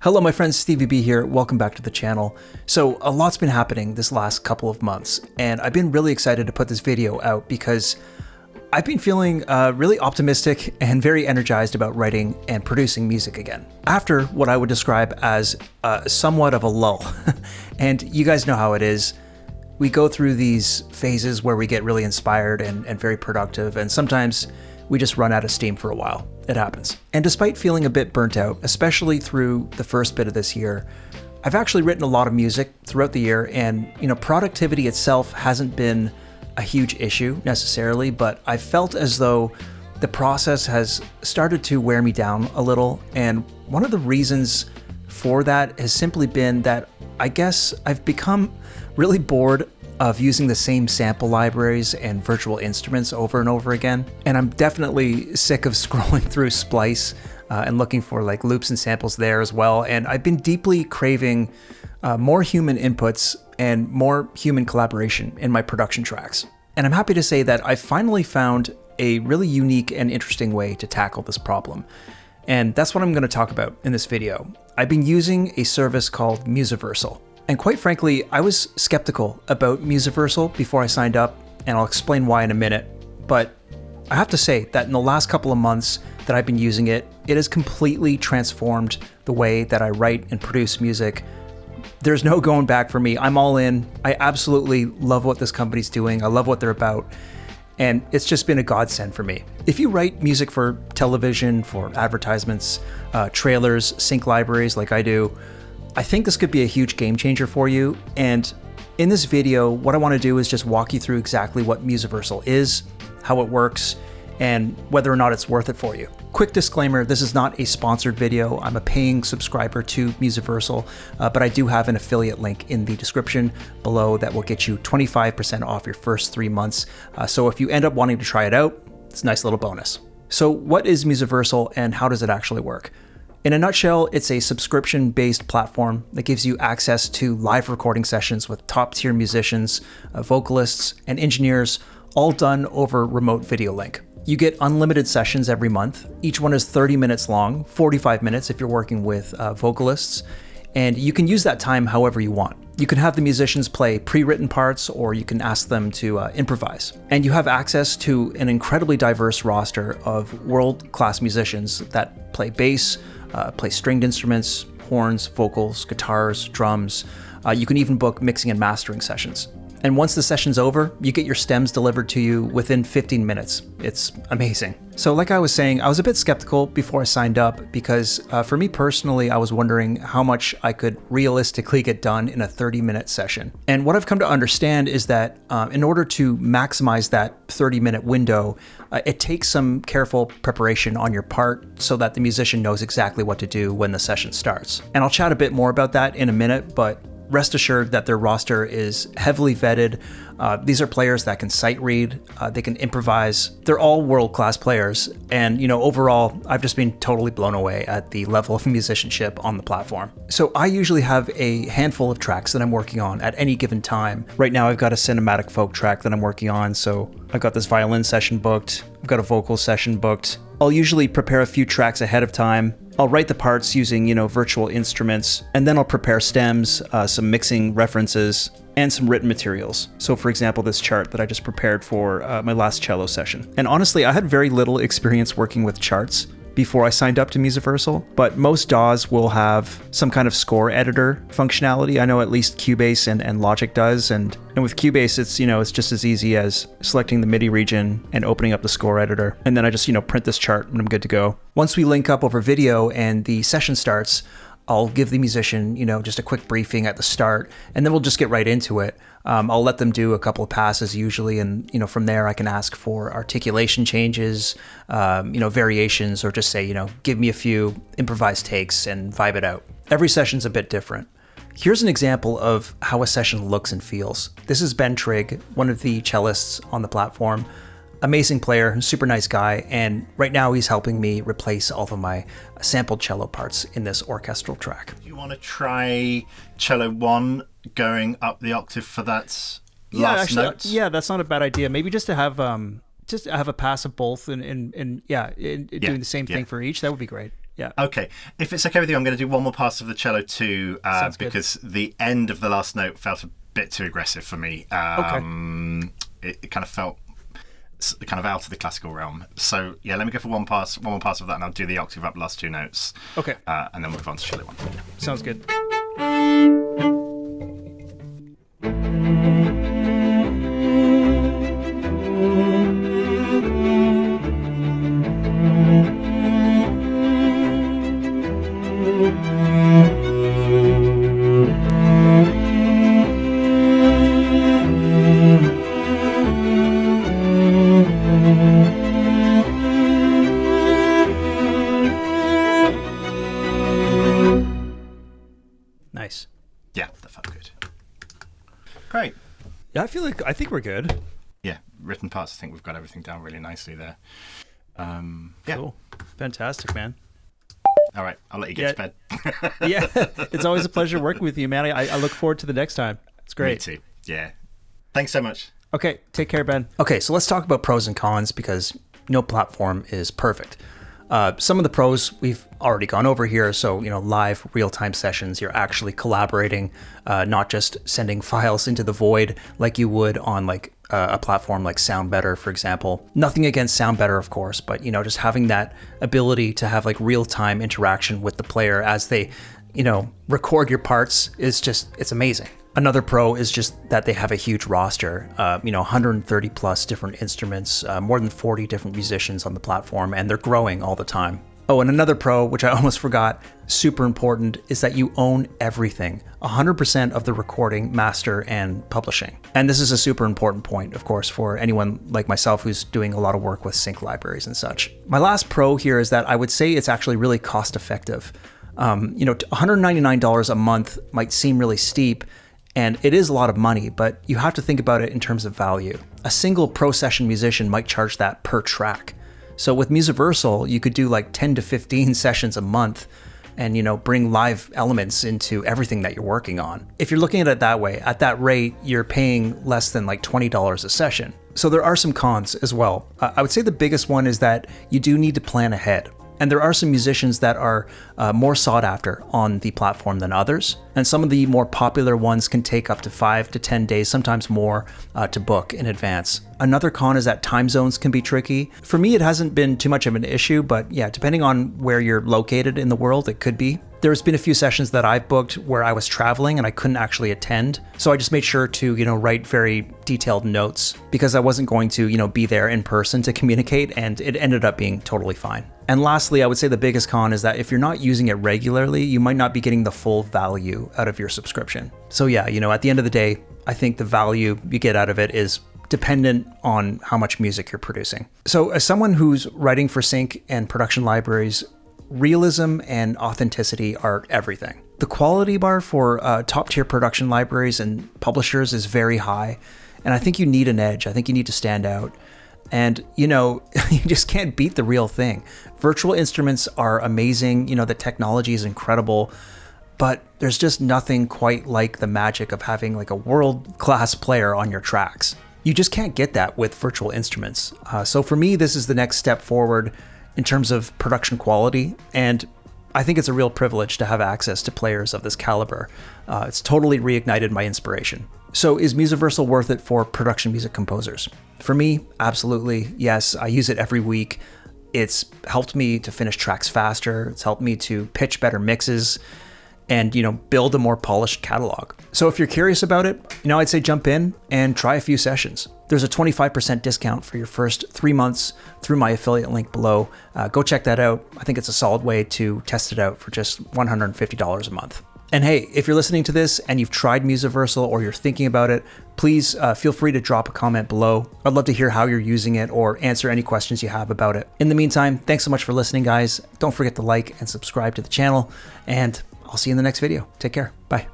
Hello, my friends, Stevie B here. Welcome back to the channel. So a lot's been happening this last couple of months, and I've been really excited to put this video out because I've been feeling really optimistic and very energized about writing and producing music again, after what I would describe as somewhat of a lull. And you guys know how it is. We go through these phases where we get really inspired and very productive, and sometimes we just run out of steam for a while. It happens. And despite feeling a bit burnt out, especially through the first bit of this year, I've actually written a lot of music throughout the year, and productivity itself hasn't been a huge issue necessarily, but I felt as though the process has started to wear me down a little. And one of the reasons for that has simply been that I guess I've become really bored of using the same sample libraries and virtual instruments over and over again. And I'm definitely sick of scrolling through Splice and looking for like loops and samples there as well. And I've been deeply craving more human inputs and more human collaboration in my production tracks. And I'm happy to say that I finally found a really unique and interesting way to tackle this problem. And that's what I'm going to talk about in this video. I've been using a service called Musiversal. And quite frankly, I was skeptical about Musiversal before I signed up, and I'll explain why in a minute. But I have to say that in the last couple of months that I've been using it, it has completely transformed the way that I write and produce music. There's no going back for me. I'm all in. I absolutely love what this company's doing. I love what they're about. And it's just been a godsend for me. If you write music for television, for advertisements, trailers, sync libraries like I do, I think this could be a huge game changer for you. And in this video, what I want to do is just walk you through exactly what Musiversal is, how it works, and whether or not it's worth it for you. Quick disclaimer, this is not a sponsored video. I'm a paying subscriber to Musiversal, but I do have an affiliate link in the description below that will get you 25% off your first 3 months. So if you end up wanting to try it out, it's a nice little bonus. So what is Musiversal and how does it actually work? In a nutshell, it's a subscription-based platform that gives you access to live recording sessions with top-tier musicians, vocalists, and engineers, all done over remote video link. You get unlimited sessions every month. Each one is 30 minutes long, 45 minutes if you're working with vocalists, and you can use that time however you want. You can have the musicians play pre-written parts, or you can ask them to improvise. And you have access to an incredibly diverse roster of world-class musicians that play bass, play stringed instruments, horns, vocals, guitars, drums. You can even book mixing and mastering sessions. And once the session's over, you get your stems delivered to you within 15 minutes. It's amazing. So like I was saying, I was a bit skeptical before I signed up because for me personally, I was wondering how much I could realistically get done in a 30-minute session. And what I've come to understand is that in order to maximize that 30-minute window, it takes some careful preparation on your part so that the musician knows exactly what to do when the session starts. And I'll chat a bit more about that in a minute, but rest assured that their roster is heavily vetted. These are players that can sight read, they can improvise. They're all world-class players. And, overall, I've just been totally blown away at the level of musicianship on the platform. So I usually have a handful of tracks that I'm working on at any given time. Right now, I've got a cinematic folk track that I'm working on. So I've got this violin session booked. I've got a vocal session booked. I'll usually prepare a few tracks ahead of time. I'll write the parts using, virtual instruments, and then I'll prepare stems, some mixing references, and some written materials. So for example, this chart that I just prepared for my last cello session. And honestly, I had very little experience working with charts before I signed up to Musiversal, but most DAWs will have some kind of score editor functionality. I know at least Cubase and Logic does, and with Cubase, it's just as easy as selecting the MIDI region and opening up the score editor, and then I just print this chart and I'm good to go. Once we link up over video and the session starts, I'll give the musician, just a quick briefing at the start, and then we'll just get right into it. I'll let them do a couple of passes usually, and from there I can ask for articulation changes, variations, or just say, give me a few improvised takes and vibe it out. Every session's a bit different. Here's an example of how a session looks and feels. This is Ben Trigg, one of the cellists on the platform. Amazing player, super nice guy, and right now he's helping me replace all of my sampled cello parts in this orchestral track. Do you want to try cello 1 going up the octave for that last note? Yeah, that's not a bad idea. Maybe just to have a pass of both and doing the same thing for each. That would be great. Yeah. Okay. If it's okay with you, I'm going to do one more pass of the cello too, because the end of the last note felt a bit too aggressive for me. It kind of felt kind of out of the classical realm. So yeah, let me go for one more pass of that, and I'll do the octave up last two notes. Okay. And then we'll move on to cello one. Sounds good. Nice. Yeah, that felt good. Great. Yeah, I think we're good. Yeah, written parts, I think we've got everything down really nicely there. Yeah. Cool. Fantastic, man. All right, I'll let you get to bed. Yeah, it's always a pleasure working with you, man. I look forward to the next time. It's great. Me too. Yeah. Thanks so much. Okay, take care, Ben. Okay, so let's talk about pros and cons because no platform is perfect. Some of the pros we've already gone over here. So, live real-time sessions, you're actually collaborating, not just sending files into the void like you would on like a platform like SoundBetter, for example. Nothing against SoundBetter, of course, but, just having that ability to have like real-time interaction with the player as they, record your parts is just, it's amazing. Another pro is just that they have a huge roster, 130 plus different instruments, more than 40 different musicians on the platform, and they're growing all the time. Oh, and another pro, which I almost forgot, super important, is that you own everything, 100% of the recording, master, and publishing. And this is a super important point, of course, for anyone like myself who's doing a lot of work with sync libraries and such. My last pro here is that I would say it's actually really cost effective. $199 a month might seem really steep, and it is a lot of money, but you have to think about it in terms of value. A single pro session musician might charge that per track. So with Musiversal, you could do like 10 to 15 sessions a month and, bring live elements into everything that you're working on. If you're looking at it that way, at that rate, you're paying less than like $20 a session. So there are some cons as well. I would say the biggest one is that you do need to plan ahead. And there are some musicians that are more sought after on the platform than others. And some of the more popular ones can take up to 5 to 10 days, sometimes more, to book in advance. Another con is that time zones can be tricky. For me, it hasn't been too much of an issue, but yeah, depending on where you're located in the world, it could be. There's been a few sessions that I've booked where I was traveling and I couldn't actually attend. So I just made sure to, write very detailed notes because I wasn't going to, be there in person to communicate, and it ended up being totally fine. And lastly, I would say the biggest con is that if you're not using it regularly, you might not be getting the full value out of your subscription. So yeah, at the end of the day, I think the value you get out of it is dependent on how much music you're producing. So as someone who's writing for sync and production libraries, realism and authenticity are everything. The quality bar for top tier production libraries and publishers is very high. And I think you need an edge. I think you need to stand out. And, you just can't beat the real thing. Virtual instruments are amazing. The technology is incredible. But there's just nothing quite like the magic of having like a world-class player on your tracks. You just can't get that with virtual instruments. So for me, this is the next step forward in terms of production quality. And I think it's a real privilege to have access to players of this caliber. It's totally reignited my inspiration. So is Musiversal worth it for production music composers? For me, absolutely. Yes, I use it every week. It's helped me to finish tracks faster. It's helped me to pitch better mixes and, build a more polished catalog. So if you're curious about it, I'd say jump in and try a few sessions. There's a 25% discount for your first 3 months through my affiliate link below. Go check that out. I think it's a solid way to test it out for just $150 a month. And hey, if you're listening to this and you've tried Musiversal or you're thinking about it, please feel free to drop a comment below. I'd love to hear how you're using it or answer any questions you have about it. In the meantime, thanks so much for listening, guys. Don't forget to like and subscribe to the channel, and I'll see you in the next video. Take care. Bye.